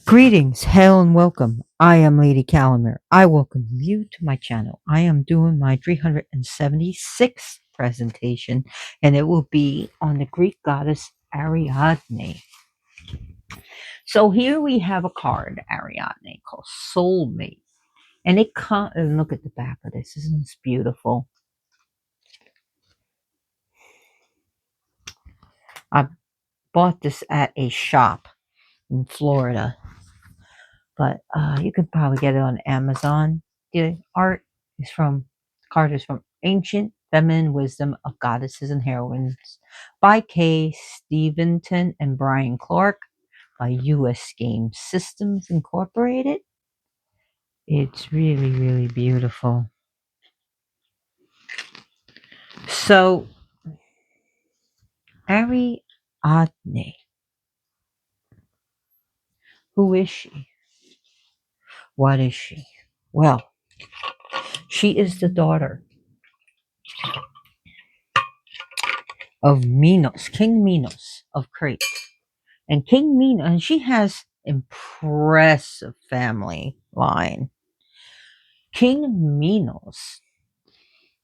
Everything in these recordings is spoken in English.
Greetings, hail and welcome. I am Lady Calamir. I welcome you to my channel. I am doing my 376th presentation, and it will be on the Greek goddess Ariadne. So here we have a card, Ariadne, called Soulmate. And and look at the back of this. Isn't this beautiful? I bought this at a shop in Florida, but you could probably get it on Amazon. The card is from Ancient Feminine Wisdom of Goddesses and Heroines by Kay Steventon and Brian Clark by US Game Systems Incorporated. It's really, really beautiful. So, Ariadne, who is she? What is she? Well, she is the daughter of Minos, King Minos of Crete. And King Minos, and she has impressive family line. King Minos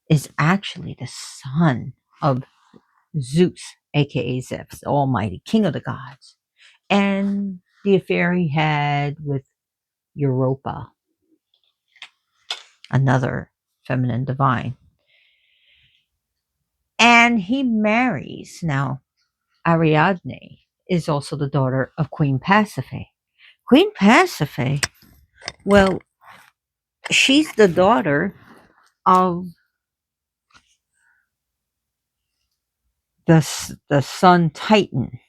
is actually the son of Zeus, aka Zeus, the Almighty, King of the gods, and the affair he had with Europa, another feminine divine. And he marries now. Ariadne is also the daughter of Queen Pasiphae. Queen Pasiphae, well, she's the daughter of the sun Titan,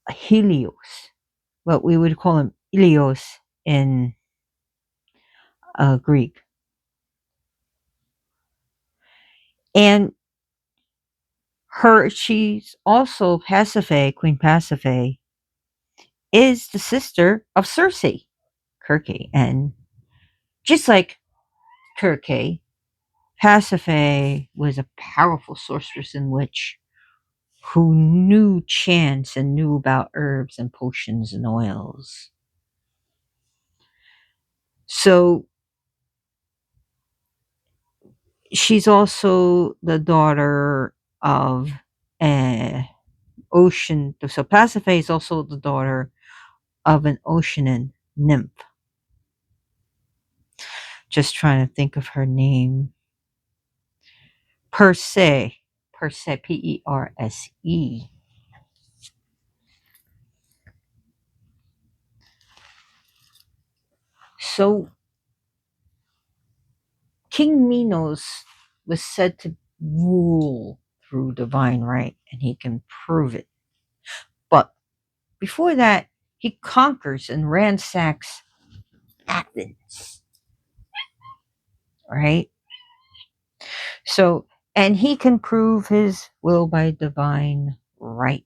Helios. What we would call him Ilios in Greek. And she's also Pasiphae, Queen Pasiphae, is the sister of Circe, Circe. And just like Circe, Pasiphae was a powerful sorceress and witch who knew chants and knew about herbs and potions and oils. So she's also the daughter of an ocean. So Pasiphae is also the daughter of an ocean nymph. Just trying to think of her name. Perse, Perse. So King Minos was said to rule through divine right, and he can prove it. But before that, he conquers and ransacks Athens, right? So, and he can prove his will by divine right.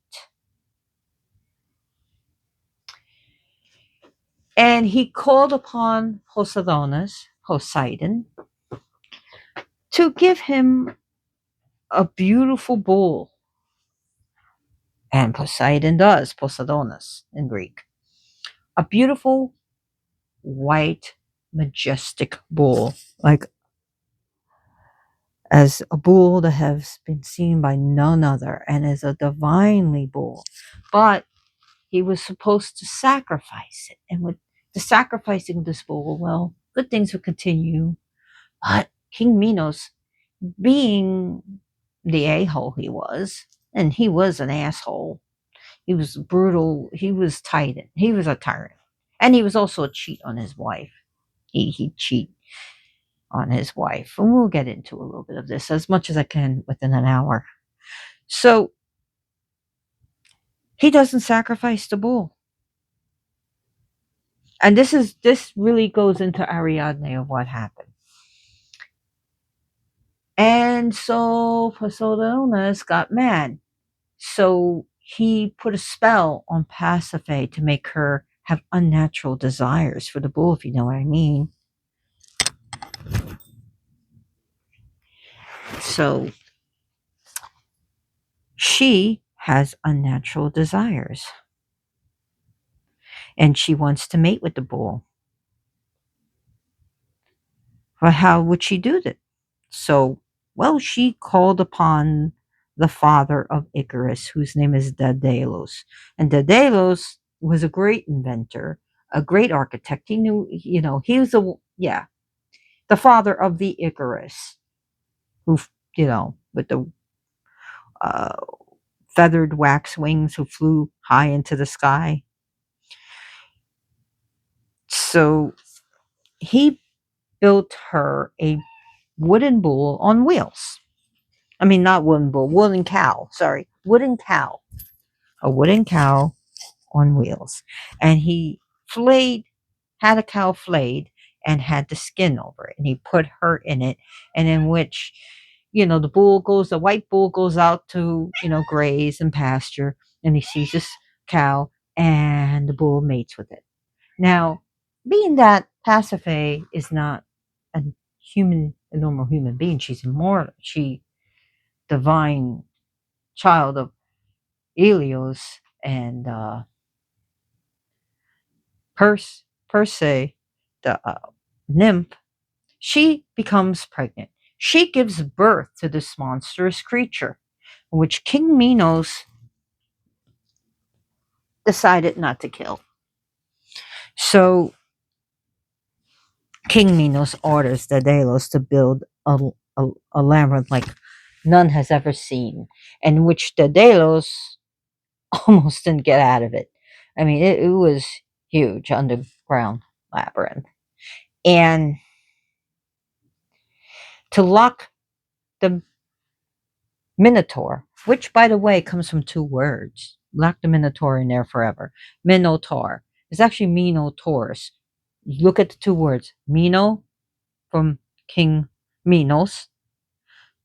And he called upon Poseidon, to give him a beautiful bull. And Poseidon does, Poseidonus in Greek. A beautiful, white, majestic bull, like as a bull that has been seen by none other and is a divinely bull. But he was supposed to sacrifice it. And with the sacrificing this bull, well, good things would continue. But King Minos, being the a-hole he was, and he was an asshole, he was brutal, he was tight, he was a tyrant. And he was also a cheat on his wife. He'd cheat on his wife. And we'll get into a little bit of this as much as I can within an hour. So he doesn't sacrifice the bull. And this really goes into Ariadne of what happened. And so Poseidonus got mad. So he put a spell on Pasiphae to make her have unnatural desires for the bull, if you know what I mean. So she has unnatural desires. and she wants to mate with the bull. But how would she do that? So, well, she called upon the father of Icarus, whose name is Daedalus. And Daedalus was a great inventor, a great architect. He knew, he was the father of the Icarus, who, with the uh, feathered wax wings, who flew high into the sky. So he built her a wooden bull on wheels. I mean, not wooden bull, wooden cow. Sorry, wooden cow. A wooden cow on wheels. And he flayed, had a cow flayed, and had the skin over it. And he put her in it, and in which, the white bull goes out to, graze and pasture, and he sees this cow, and the bull mates with it. Now, being that Pasiphae is not a a normal human being, she's immortal, she divine child of Helios and Perse, the nymph, she becomes pregnant. She gives birth to this monstrous creature, which King Minos decided not to kill. So King Minos orders Daedalus to build a labyrinth like none has ever seen, and which Daedalus almost didn't get out of it. I mean, it was huge underground labyrinth. And to lock the Minotaur, which by the way comes from two words, lock the Minotaur in there forever. Minotaur. It's actually Minotaurus. Look at the two words. Mino from King Minos.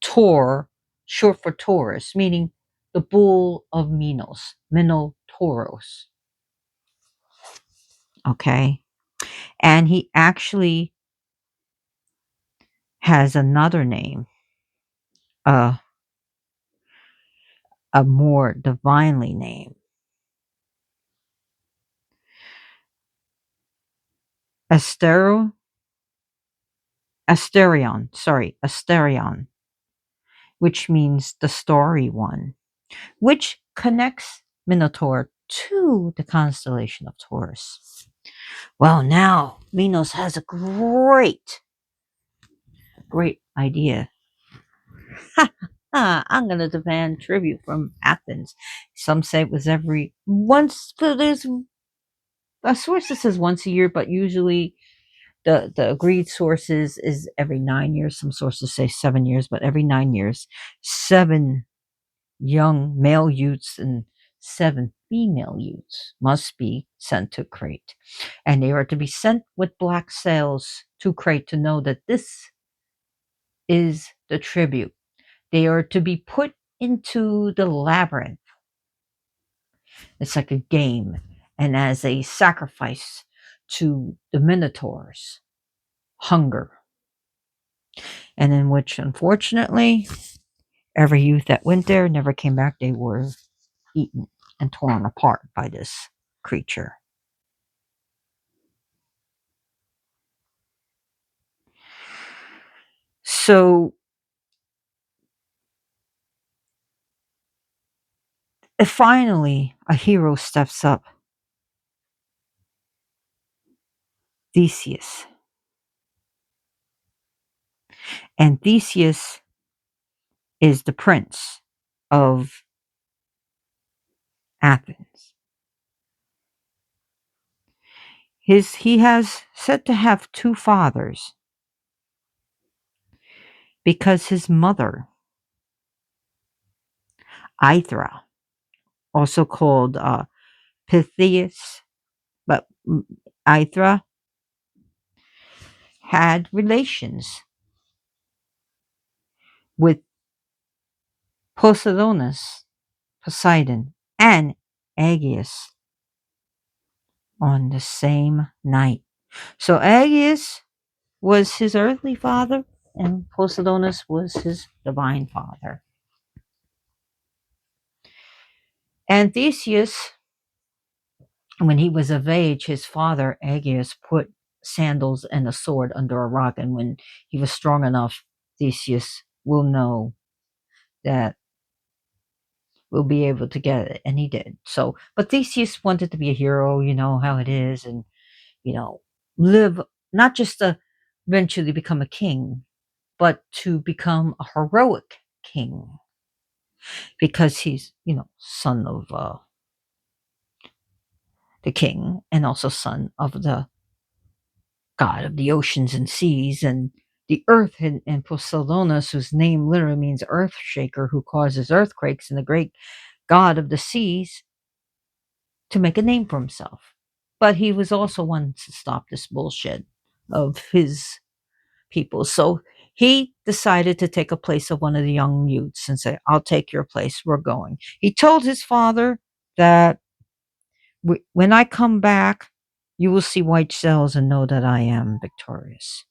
Tor, short for Taurus, meaning the bull of Minos. Minotauros. Okay. And he actually has another name, uh, a more divinely name. Asterion, which means the starry one, which connects Minotaur to the constellation of Taurus. Well, now Minos has a great idea. I'm going to demand tribute from Athens. Some say it was every once. There's a source that says once a year, but usually the agreed sources is every 9 years. Some sources say 7 years, but every 9 years, 7 young male youths and 7 female youths must be sent to Crete. And they are to be sent with black sails to Crete to know that this is the tribute. They are to be put into the labyrinth. It's like a game. And as a sacrifice to the Minotaur's hunger. And in which, unfortunately, every youth that went there never came back. They were eaten and torn apart by this creature. So, finally, a hero steps up, Theseus. And Theseus is the prince of Athens. He has said to have 2 fathers because his mother, Aethra, also called Pythias, but Aethra had relations with Poseidon, and Aegeus on the same night. So Aegeus was his earthly father, and Poseidonus was his divine father. And Theseus When he was of age, his father, Aegeus, put sandals and a sword under a rock. And when he was strong enough, Theseus will know that we'll be able to get it. And he did. So, but Theseus wanted to be a hero, you know how it is, and, you know, live, not just to eventually become a king, but to become a heroic king because he's, you know, son of the king and also son of the god of the oceans and seas and the earth and Poseidonus, whose name literally means earth shaker, who causes earthquakes, and the great god of the seas, to make a name for himself. But he was also one to stop this bullshit of his people. So he decided to take a place of one of the young youths and say, I'll take your place. We're going. He told his father that when I come back, you will see white sails and know that I am victorious.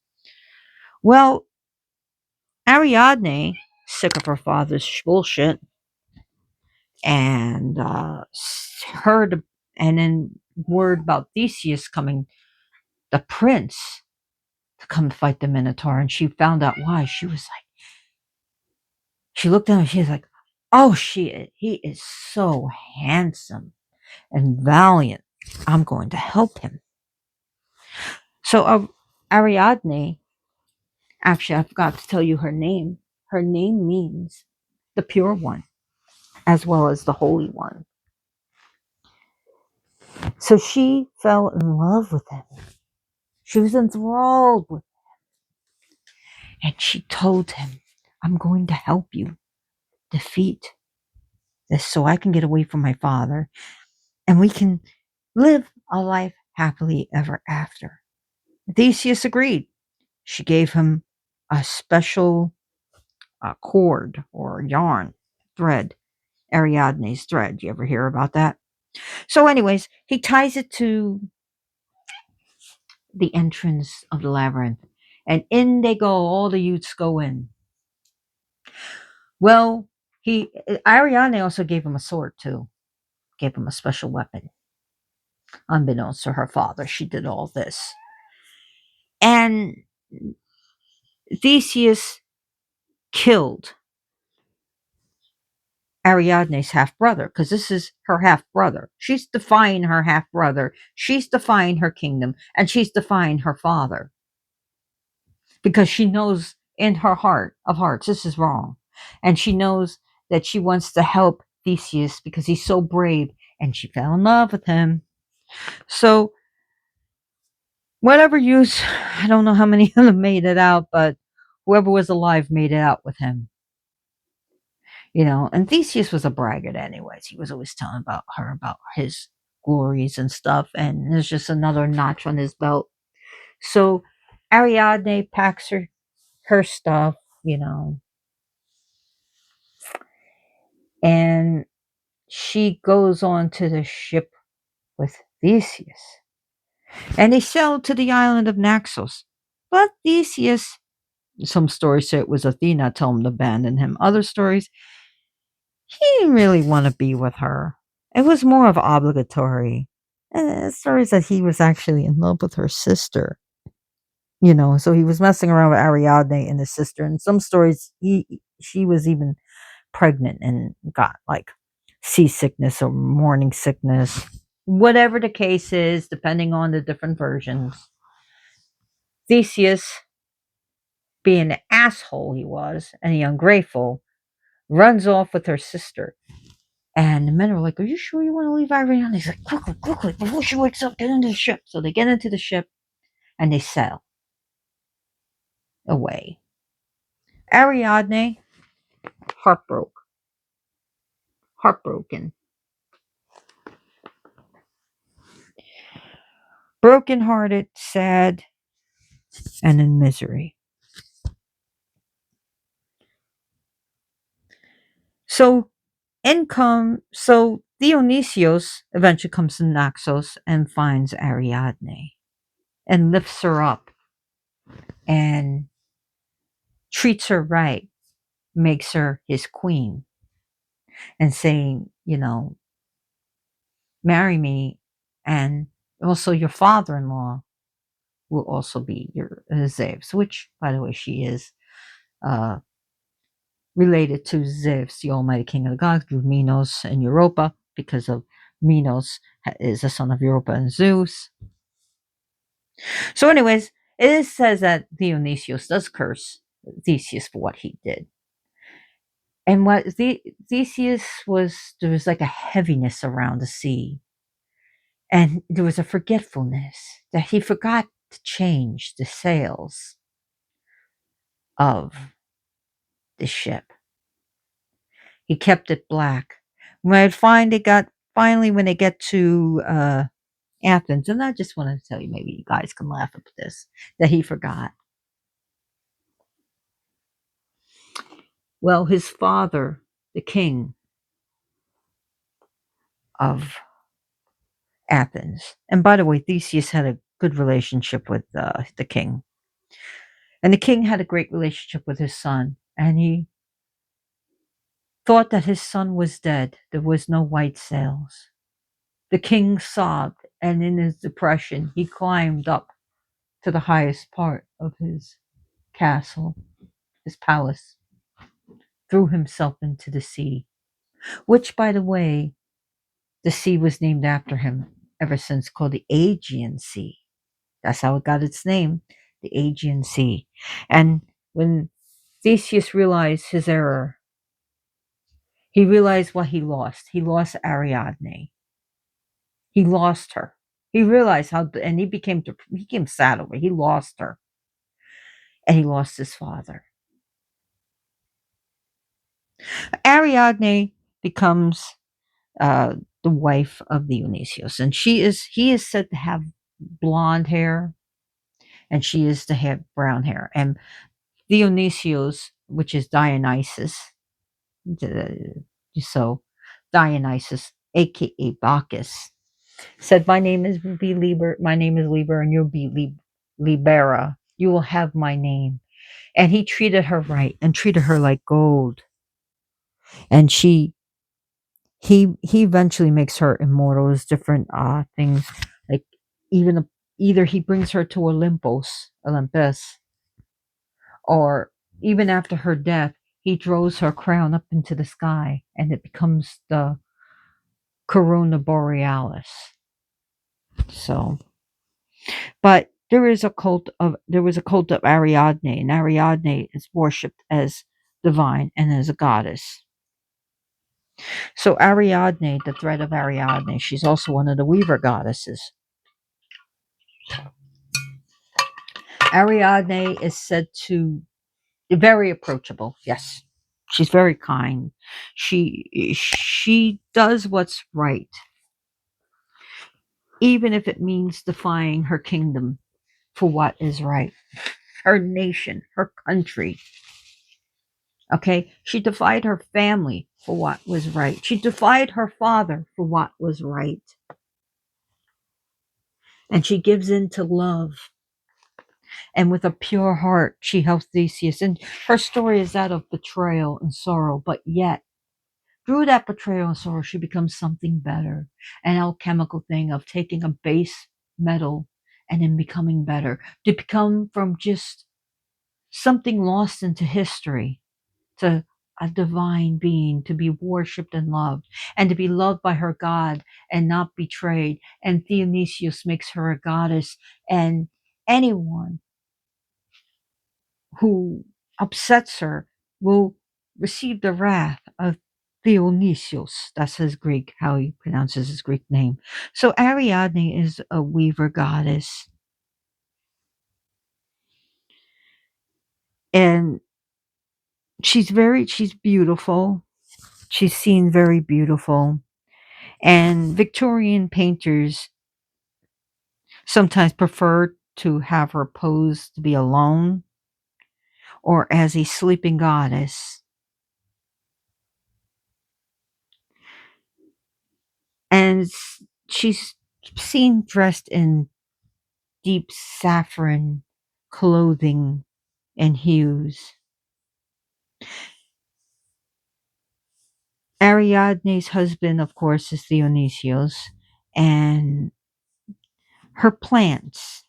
Well, Ariadne, sick of her father's bullshit, and heard, and then word about Theseus coming, the prince, to come fight the Minotaur, and she found out why. She was like, she looked at him, and she was like, oh, he is so handsome and valiant. I'm going to help him. So Ariadne, actually, I forgot to tell you her name. Her name means the pure one, as well as the holy one. So she fell in love with him. She was enthralled with him. And she told him, I'm going to help you defeat this so I can get away from my father and we can live a life happily ever after. Theseus agreed. She gave him a special cord or yarn, thread, Ariadne's thread. You ever hear about that? So, anyways, he ties it to the entrance of the labyrinth, and in they go. All the youths go in. Well, Ariadne also gave him a sword too. Gave him a special weapon. Unbeknownst to her father, she did all this. And Theseus killed Ariadne's half brother, because this is her half brother. She's defying her half brother. She's defying her kingdom, and she's defying her father because she knows in her heart of hearts this is wrong, and she knows that she wants to help Theseus because he's so brave, and she fell in love with him. So whatever use, I don't know how many of them made it out, but whoever was alive made it out with him. You know, and Theseus was a braggart anyways. He was always telling about her about his glories and stuff, and there's just another notch on his belt. So Ariadne packs her stuff, you know, and she goes on to the ship with Theseus. And they sail to the island of Naxos. But Theseus, some stories say it was Athena told him to abandon him. Other stories, he didn't really want to be with her. It was more of obligatory. And stories that he was actually in love with her sister. You know, so he was messing around with Ariadne and his sister. And some stories, she was even pregnant and got like seasickness or morning sickness. Whatever the case is, depending on the different versions. Theseus, being the asshole he was and the ungrateful, runs off with her sister. And the men are like, are you sure you want to leave Ariadne? He's like, quickly, quickly, before she wakes up, get into the ship. So they get into the ship and they sail away. Ariadne, heartbroken, brokenhearted, sad, and in misery. So so Dionysius eventually comes to Naxos and finds Ariadne and lifts her up and treats her right, makes her his queen, and saying, you know, marry me And also your father-in-law will also be your Zeus, which, by the way, she is uh, related to Zeus, the almighty king of the gods, through Minos and Europa, because of Minos is the son of Europa and Zeus. So, anyways, it says that Dionysius does curse Theseus for what he did. And what Theseus was, there was like a heaviness around the sea. And there was a forgetfulness that he forgot to change the sails of the ship. He kept it black. When I find it got finally when they get to Athens, and I just want to tell you, maybe you guys can laugh at this, that he forgot. Well, his father, the king of Athens, and by the way, Theseus had a good relationship with the king, and the king had a great relationship with his son, and he thought that his son was dead. There was no white sails. The king sobbed, and in his depression, he climbed up to the highest part of his castle, his palace, threw himself into the sea, which, by the way, the sea was named after him ever since, called the Aegean Sea. That's how it got its name, the Aegean Sea. And when Theseus realized his error, he realized what he lost. He lost Ariadne. He lost her. He realized how, and he became sad over it. He lost her, and he lost his father. Ariadne becomes uh, the wife of Dionysius, and he is said to have blonde hair, and she is to have brown hair. And Dionysius, which is Dionysus, so Dionysus, aka Bacchus, said, "My name is be Liber. My name is Liber, and you'll be Libera. You will have my name." And he treated her right and treated her like gold. And he eventually makes her immortal. There's different things, like even either he brings her to Olympus, or even after her death, he throws her crown up into the sky, and it becomes the corona borealis. So, but there was a cult of Ariadne, and Ariadne is worshipped as divine and as a goddess. So Ariadne, the thread of Ariadne, she's also one of the weaver goddesses. Ariadne is said to be very approachable. Yes, she's very kind. She does what's right, even if it means defying her kingdom for what is right, her nation, her country. Okay, she defied her family for what was right. She defied her father for what was right, and she gives in to love. And with a pure heart, she helps Theseus. And her story is that of betrayal and sorrow, but yet, through that betrayal and sorrow, she becomes something better. An alchemical thing of taking a base metal and then becoming better. To become from just something lost into history to a divine being, to be worshipped and loved, and to be loved by her God and not betrayed. And Dionysius makes her a goddess, and anyone who upsets her will receive the wrath of Dionysius. That's his Greek, how he pronounces his Greek name. So Ariadne is a weaver goddess. And she's beautiful. She's seen very beautiful. And Victorian painters sometimes prefer to have her pose to be alone or as a sleeping goddess. And she's seen dressed in deep saffron clothing and hues. Ariadne's husband, of course, is Dionysius, and Her plants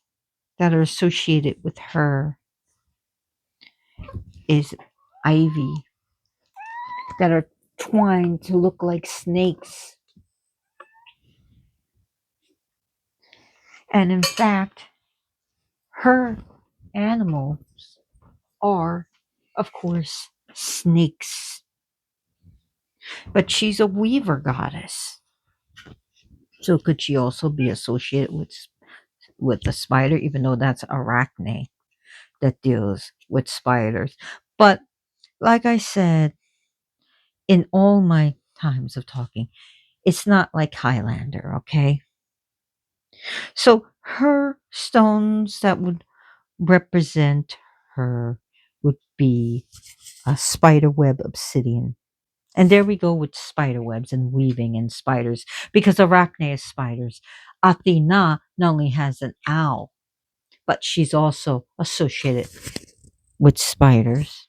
that are associated with her is ivy that are twined to look like snakes. And in fact, her animals are, of course, snakes. But she's a weaver goddess. So could she also be associated with the spider, even though that's Arachne that deals with spiders? But like I said, in all my times of talking, it's not like Highlander, okay? So her stones that would represent her would be a spider web obsidian. And there we go with spider webs and weaving and spiders, because Arachne is spiders. Athena not only has an owl, but she's also associated with spiders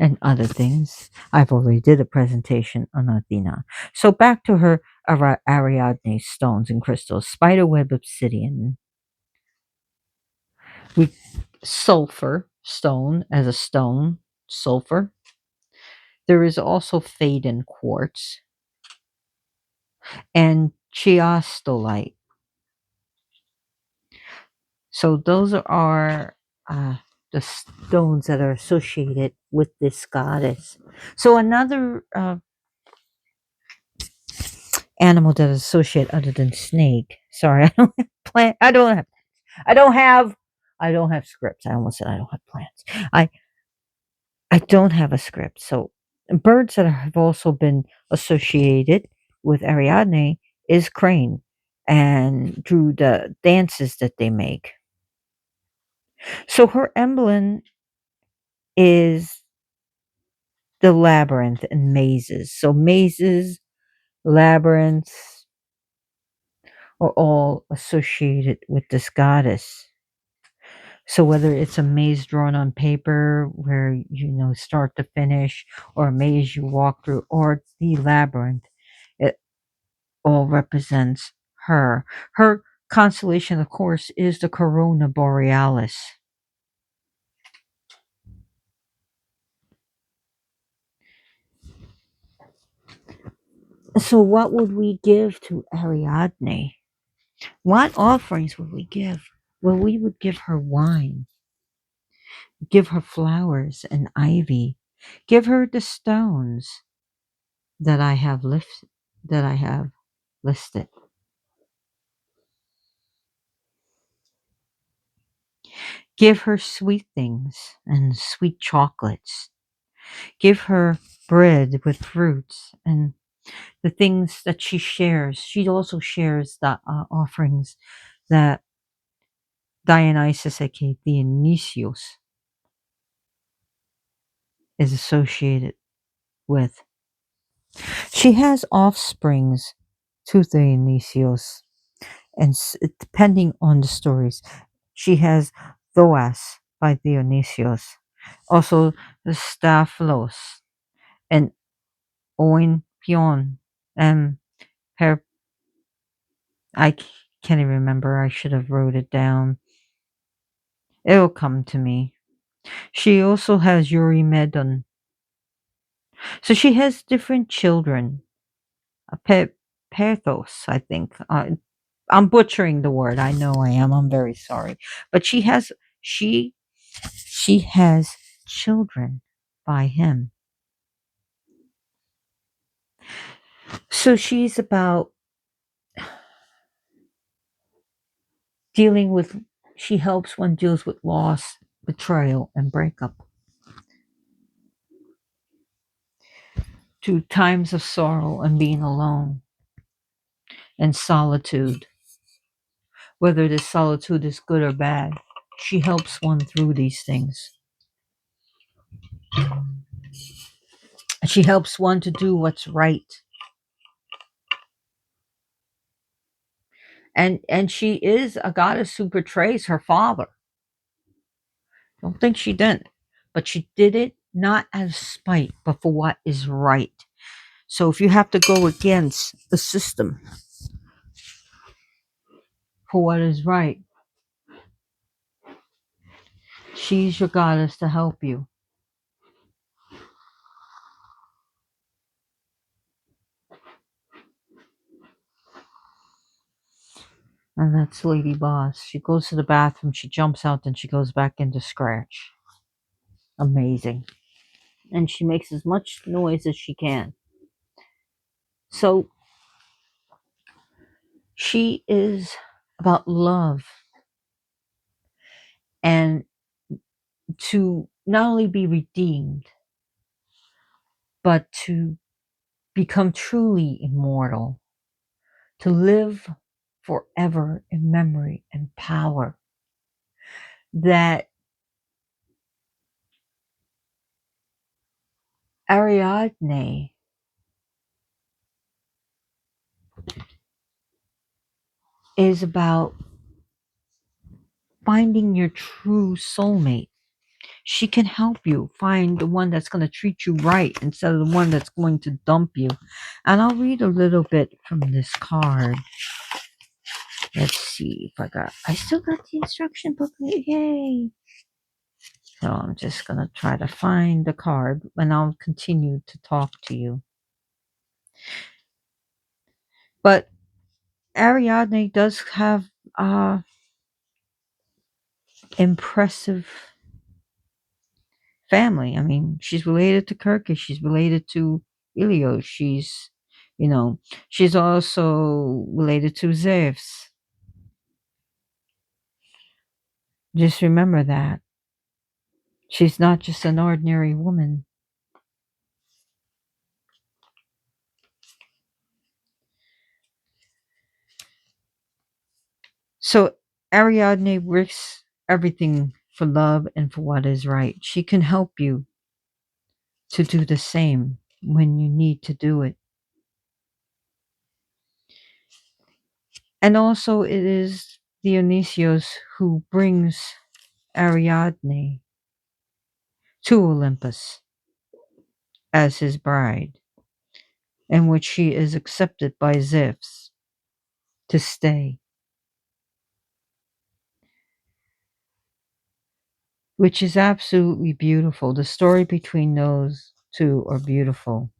and other things. I've already did a presentation on Athena. So back to her Ariadne stones and crystals, spiderweb obsidian, we sulfur stone as a stone, sulfur. There is also Faden quartz and chiastolite. So those are the stones that are associated with this goddess. So another animal that is associated other than snake. Sorry, I don't have plant. I don't have. I don't have scripts. I almost said I don't have plants. I I don't have a script. So birds that have also been associated with Ariadne is crane, and through the dances that they make. So her emblem is the labyrinth and mazes. So mazes, labyrinths are all associated with this goddess. So whether it's a maze drawn on paper where start to finish, or a maze you walk through, or the labyrinth, it all represents her. Her constellation, of course, is the Corona Borealis. So what would we give to Ariadne? What offerings would we give? Well, we would give her wine, give her flowers and ivy, give her the stones that I have listed. Give her sweet things and sweet chocolates. Give her bread with fruits and the things that she shares. She also shares the offerings that Dionysus, aka Dionysius, is associated with. She has offsprings to Dionysius, and depending on the stories, she has Thoas by Dionysius, also the Staphylos and Oenpion and Per. Can't even remember. I should have wrote it down. It'll come to me. She also has Eurymedon. So she has different children. Perthos, I think. I'm butchering the word. I know I am. I'm very sorry. But she she has children by him. So she's about dealing with she helps one deals with loss, betrayal, and breakup. To times of sorrow and being alone and solitude. Whether this solitude is good or bad, she helps one through these things. She helps one to do what's right. And she is a goddess who portrays her father. Don't think she didn't. But she did it not as spite, but for what is right. So if you have to go against the system, for what is right. She's your goddess to help you. And that's Lady Boss. She goes to the bathroom, she jumps out, then she goes back into Scratch. Amazing. And she makes as much noise as she can. So she is about love and to not only be redeemed, but to become truly immortal, to live forever in memory and power. That Ariadne is about finding your true soulmate. She can help you find the one that's going to treat you right instead of the one that's going to dump you. And I'll read a little bit from this card. Let's see if I still got the instruction booklet. Yay. So I'm just going to try to find the card and I'll continue to talk to you. But Ariadne does have impressive family. I mean, she's related to Kirkus. She's related to Ilios. She's also related to Zeus. Just remember that. She's not just an ordinary woman. So Ariadne risks everything for love and for what is right. She can help you to do the same when you need to do it. And also it is Dionysius who brings Ariadne to Olympus as his bride, in which she is accepted by Zeus to stay, which is absolutely beautiful. The story between those two are beautiful.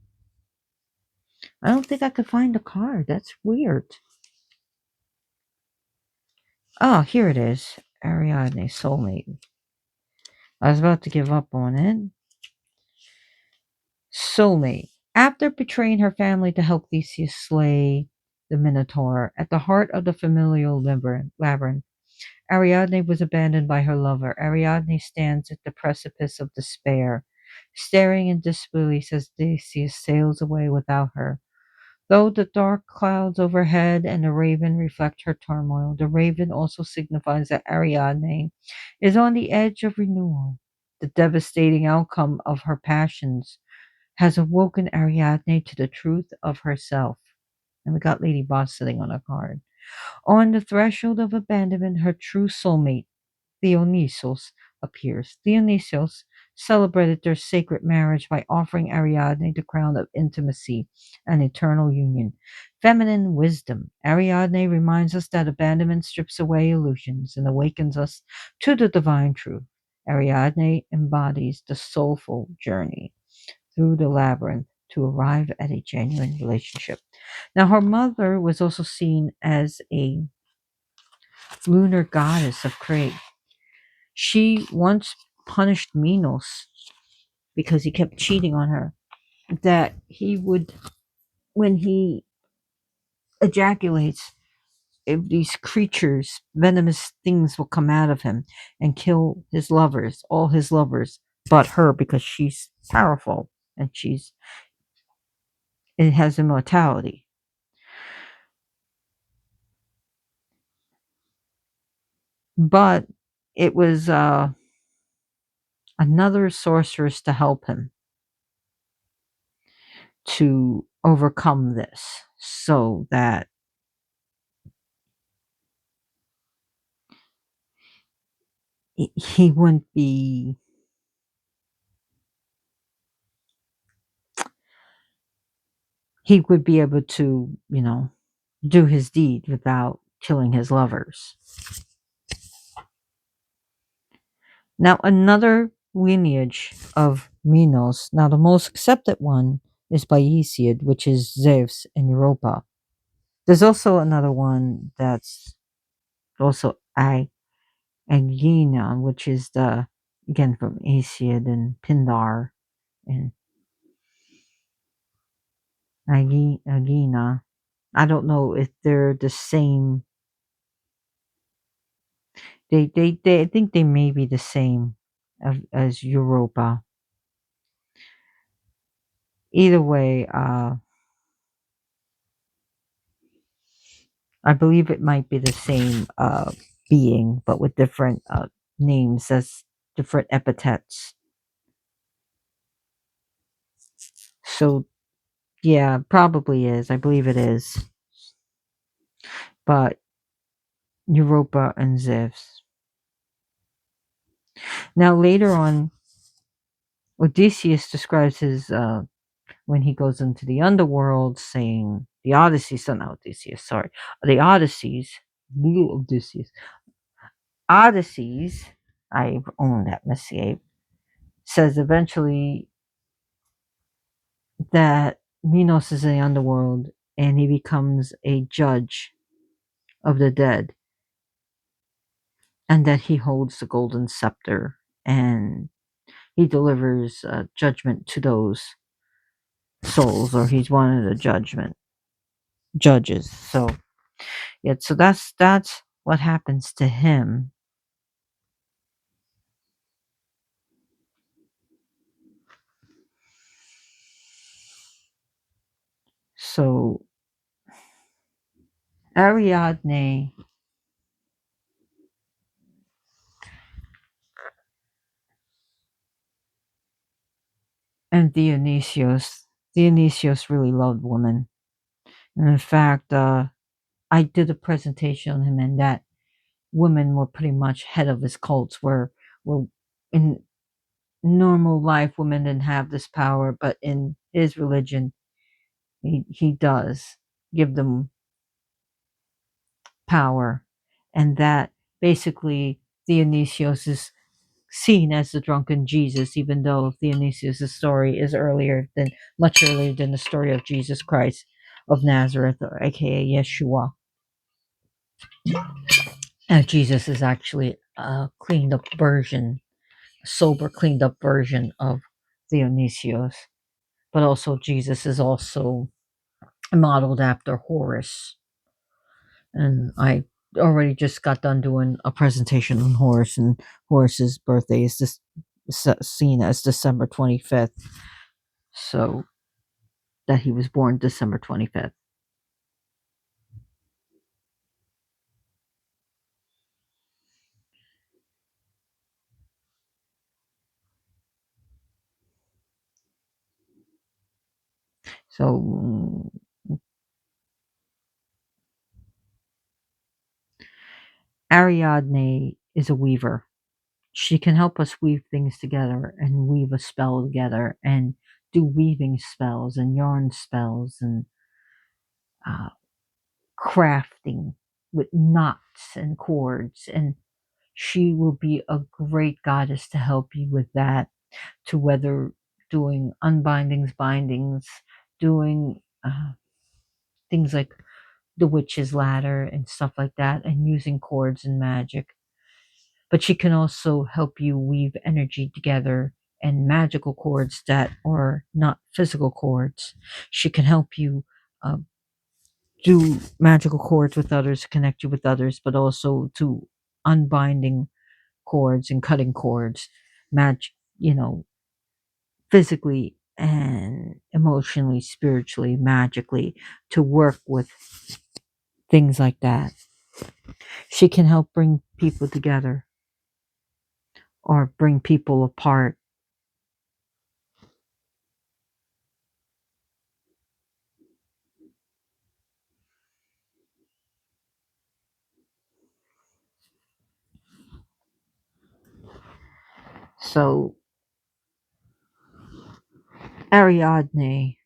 I don't think I could find the card. That's weird. Oh, here it is. Ariadne, soulmate. I was about to give up on it. Soulmate. After betraying her family to help Theseus slay the Minotaur at the heart of the familial labyrinth, Ariadne was abandoned by her lover. Ariadne stands at the precipice of despair, staring in disbelief as Theseus sails away without her. Though the dark clouds overhead and the raven reflect her turmoil, the raven also signifies that Ariadne is on the edge of renewal. The devastating outcome of her passions has awoken Ariadne to the truth of herself. And we got Lady Boss sitting on a card. On the threshold of abandonment, her true soulmate, Dionysus, appears. Dionysus celebrated their sacred marriage by offering Ariadne the crown of intimacy and eternal union. Feminine wisdom. Ariadne reminds us that abandonment strips away illusions and awakens us to the divine truth. Ariadne embodies the soulful journey through the labyrinth to arrive at a genuine relationship. Now, her mother was also seen as a lunar goddess of Crete. She once punished Minos because he kept cheating on her. That he would, when he ejaculates, if these creatures, venomous things will come out of him and kill his lovers, all his lovers, but her because she's powerful and it has immortality. But it was another sorceress to help him to overcome this so that he wouldn't be he would be able to, do his deed without killing his lovers. Now, another lineage of Minos, now the most accepted one is by Hesiod, which is Zeus and Europa. There's also another one that's also Aegina, which is the again from Hesiod and Pindar and Aegina. I don't know if they're the same. They I think they may be the same as Europa. Either way, I believe it might be the same being, but with different names as different epithets. So yeah, probably is. I believe it is. But Europa and Zeus. Now later on, Odysseus describes his when he goes into the underworld, saying the Odyssey, so not Odysseus, sorry, the Odysseys, the Odysseus, Odysseys. I own that mistake. Says eventually that Minos is in the underworld and he becomes a judge of the dead, and that he holds the golden scepter and he delivers judgment to those souls, or he's one of the judgment judges. So yeah, so that's what happens to him. So Ariadne and Dionysius really loved women. And in fact, I did a presentation on him, and that women were pretty much head of his cults. Where in normal life, women didn't have this power, but in his religion, he does give them power, and that basically Dionysius is seen as the drunken Jesus, even though Dionysius' story is much earlier than the story of Jesus Christ of Nazareth, or aka Yeshua. And Jesus is actually a cleaned up version, sober, cleaned up version of Dionysius. But also, Jesus is also modeled after Horus. And I already just got done doing a presentation on Horus, and Horus's birthday is just seen as December 25th. So that he was born December 25th. So Ariadne is a weaver. She can help us weave things together and weave a spell together and do weaving spells and yarn spells and uh, crafting with knots and cords. And she will be a great goddess to help you with that, to whether doing unbindings, bindings, doing things like the witch's ladder and stuff like that, and using cords and magic. But she can also help you weave energy together and magical cords that are not physical cords. She can help you uh, do magical cords with others, connect you with others, but also to unbinding cords and cutting cords, you know, physically and emotionally, spiritually, magically, to work with things like that. She can help bring people together or bring people apart. So Ariadne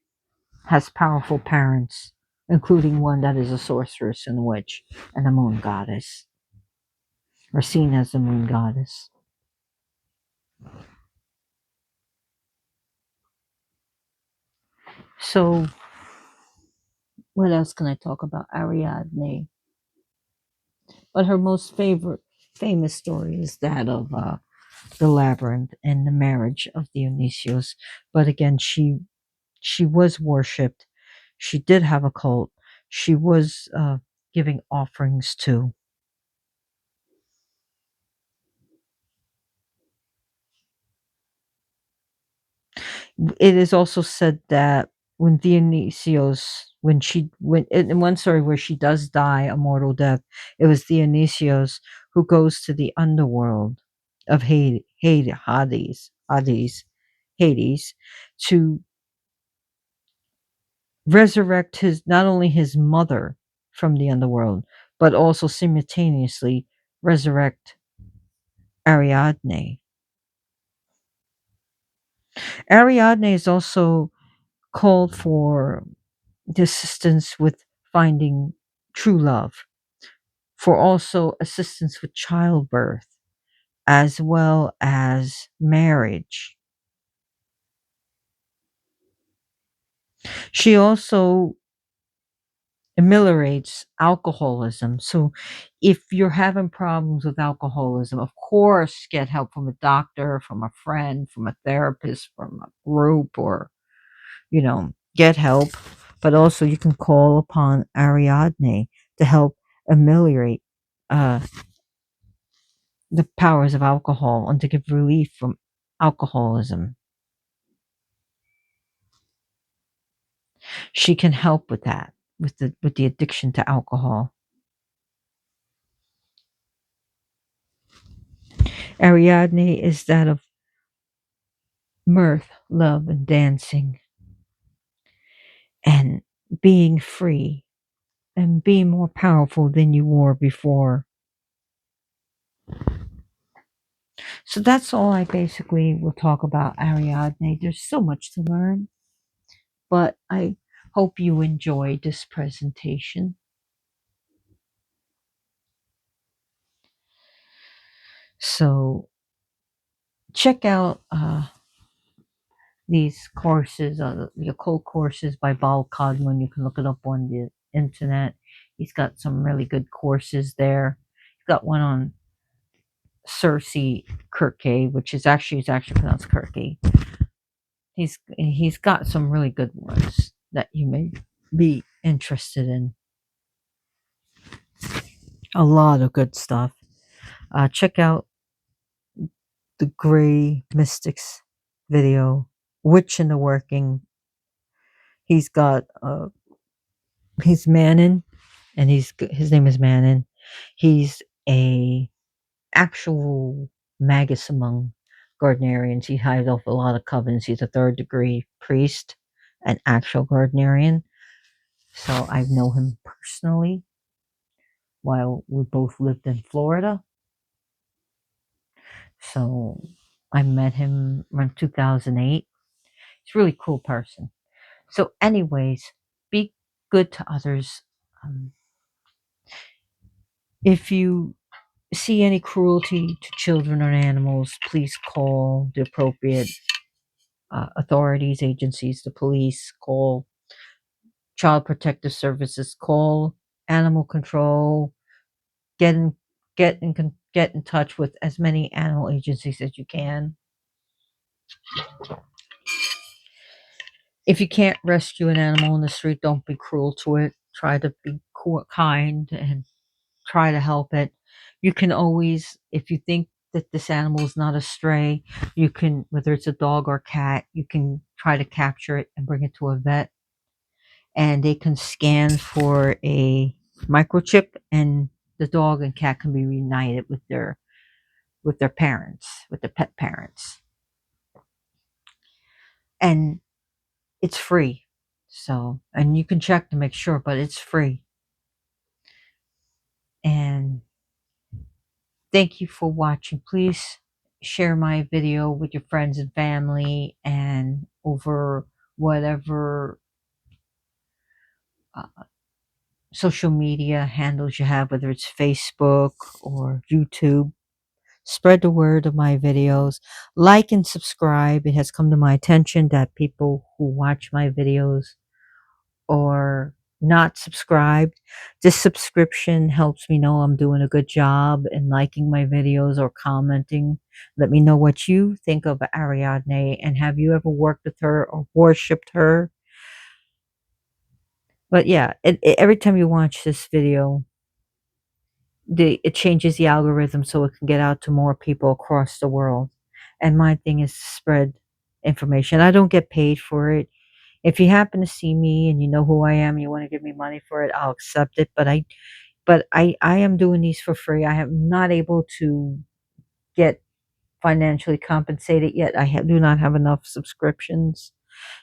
has powerful parents, including one that is a sorceress and witch and a moon goddess, or seen as the moon goddess. So, what else can I talk about Ariadne? But her most famous story is that of the labyrinth and the marriage of Dionysius. But again, she was worshipped. She did have a cult. She was giving offerings to. It is also said that when Dionysius, when in one story where she does die a mortal death, it was Dionysius who goes to the underworld of Hades, to resurrect his not only his mother from the underworld, but also simultaneously resurrect Ariadne. Ariadne is also called for the assistance with finding true love, for also assistance with childbirth, as well as marriage. She also ameliorates alcoholism. So, if you're having problems with alcoholism, of course, get help from a doctor, from a friend, from a therapist, from a group, or, get help. But also, you can call upon Ariadne to help ameliorate uh, the powers of alcohol and to give relief from alcoholism. She can help with that, with the addiction to alcohol. Ariadne is that of mirth, love, and dancing, and being free, and being more powerful than you were before. So that's all I basically will talk about Ariadne. There's so much to learn, but I hope you enjoyed this presentation. So check out these courses, the occult courses by Baal Codman. You can look it up on the internet. He's got some really good courses there. He's got one on Cersei Kirke, which is actually pronounced Kirke. He's got some really good ones that you may be interested in. A lot of good stuff. Check out the Gray Mystics video, Witch in the Working. He's got he's Manon, and his name is Manon. He's a actual magus among Gardnerians. He hides off a lot of covens. He's a third degree priest, an actual Gardnerian. So I know him personally while we both lived in Florida. So I met him around 2008. He's a really cool person. So, anyways, be good to others. Um, if you see any cruelty to children or animals, please call the appropriate authorities, agencies, the police, call child protective services, call animal control, get in get in touch with as many animal agencies as you can. If you can't rescue an animal in the street, don't be cruel to it. Try to be kind and try to help it. You can always, if you think that this animal is not a stray, you can, whether it's a dog or cat, you can try to capture it and bring it to a vet, and they can scan for a microchip, and the dog and cat can be reunited with their parents, with their pet parents, and it's free. So, and you can check to make sure, but it's free. And thank you for watching. Please share my video with your friends and family, and over whatever social media handles you have, whether it's Facebook or YouTube. Spread the word of my videos. Like and subscribe. It has come to my attention that people who watch my videos or not subscribed. This subscription helps me know I'm doing a good job in liking my videos or commenting. Let me know what you think of Ariadne, and have you ever worked with her or worshipped her? But yeah, every time you watch this video, it changes the algorithm so it can get out to more people across the world. And my thing is to spread information. I don't get paid for it. If you happen to see me and you know who I am, you want to give me money for it, I'll accept it. But I am doing these for free. I am not able to get financially compensated yet. Do not have enough subscriptions.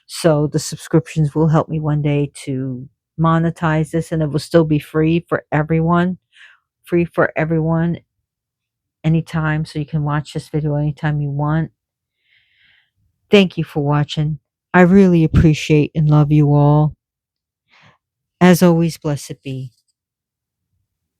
So the subscriptions will help me one day to monetize this, and it will still be free for everyone anytime. So you can watch this video anytime you want. Thank you for watching. I really appreciate and love you all. As always, blessed be.